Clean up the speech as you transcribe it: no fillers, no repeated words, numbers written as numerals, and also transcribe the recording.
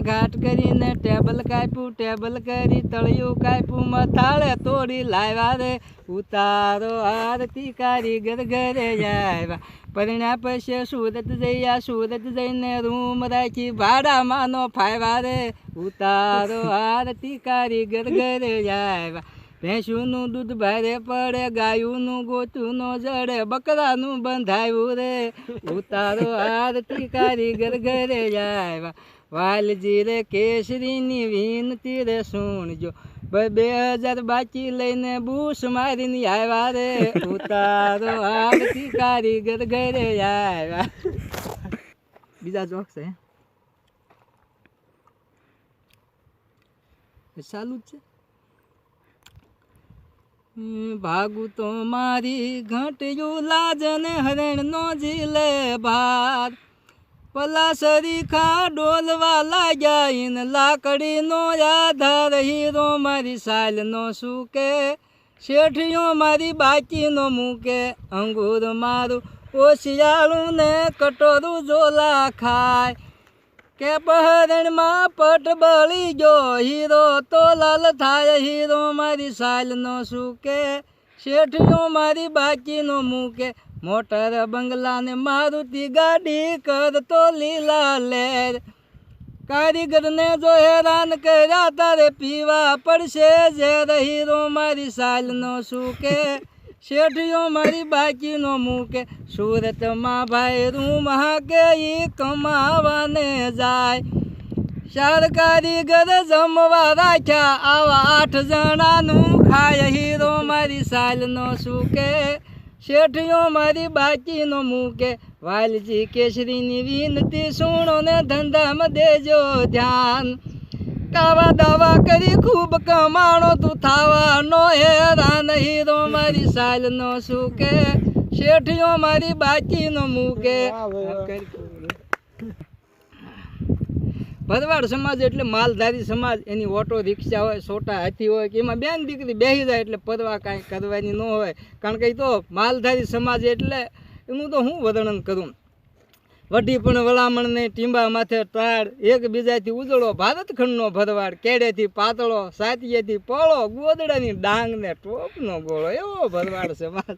ઘાટ કરીને table કાપ્યું, table કરી તળિયું કાપ્યું, મથાળે તોડી લાવ્યા રે ઉતારો આરતી કારીગર ઘરે આવ્યા. પરિણા પછી સુરત જયા, સુરત જઈને રૂમ રાખી ભાડામાંનો ફાવ્યા રે ઉતારો આરતી કારીગર ઘરે આવ્યા. ભેંસુનું દૂધ ભારે પડે, ગાયુંનું ગોતું નો જડે, બકરાનું બંધાયું રે ઉતારો આરતી કારીગર ઘરે આવ્યા. વાલજી રે કેસરીની વિનતી રે સુણજો, 2000 બાકી લઈને બૂસ મારીને આવ્યા રે ઉતારો આરતી કારીગર ઘરે આવ્યા. બીજા જોક છે ચાલુ જ છે. ભાગું તો મારી ઘંટિયું લાજને હરણ નો જીલે ભાર, પલાસરી ખા ડોલવા લાગ્યા ઇન લાકડી નો આધાર, હીરો મારી સાલ નો સૂકે, શેઠિયો મારી બાકી નો મૂકે, અંગૂર મારું ઓશિયાળું ને કટોરું ઝોલા ખાય, કે પહરણમાં પટ બળી ગયો હીરો તો લાલ થાય, હીરો મારી સાલ નો સૂકે, શેઠિયો મારી બાકી નો મૂકે, મોટર બંગલા ને મારુતિ ગાડી કરતો લીલા લેર, કારીગર ને જો હેરાન કર્યા તારે પીવા પડશે ઝેર, હીરો મારી સાલ નો સૂકે, શેઠિયો મારી બાકી નો મૂકે, સુરતમાં ભાઈ રૂમ હાકે ઈ કમાવાને જાય, 4 કારીગર જમવા રાખ્યા આવા 8 જણાનું ખાય, હીરો મારી સાલ નો સૂકે, શેઠિયો મારી બાકી નો મૂકે. વાલજી કેસરીની વિનતી સુણો ને ધંધામાં દેજો ધ્યાન, કાવા દાવા કરી ખૂબ કમાણો તું થાવા નો હેરાન, હીરો મારી સાલ નો સૂકે, શેઠિયો મારી બાકી નો મૂકે. ભરવાડ સમાજ એટલે માલધારી સમાજ, એની ઓટો રિક્ષા હોય, છોટા હાથી હોય કે એમાં બેન દીકરી બેસી જાય એટલે પરવા કાંઈ કરવાની ન હોય, કારણ કે તો માલધારી સમાજ એટલે એનું તો હું વર્ણન કરું. વઢી પણ વળામણ ને ટીંબા માથે તાળ, એકબીજાથી ઉજળો ભારતખંડનો ભરવાડ, કેડેથી પાતળો, સાતીએથી પોળો, ગોદડાની ડાંગ ને ટોપનો ગોળો, એવો ભરવાડ સમાજ.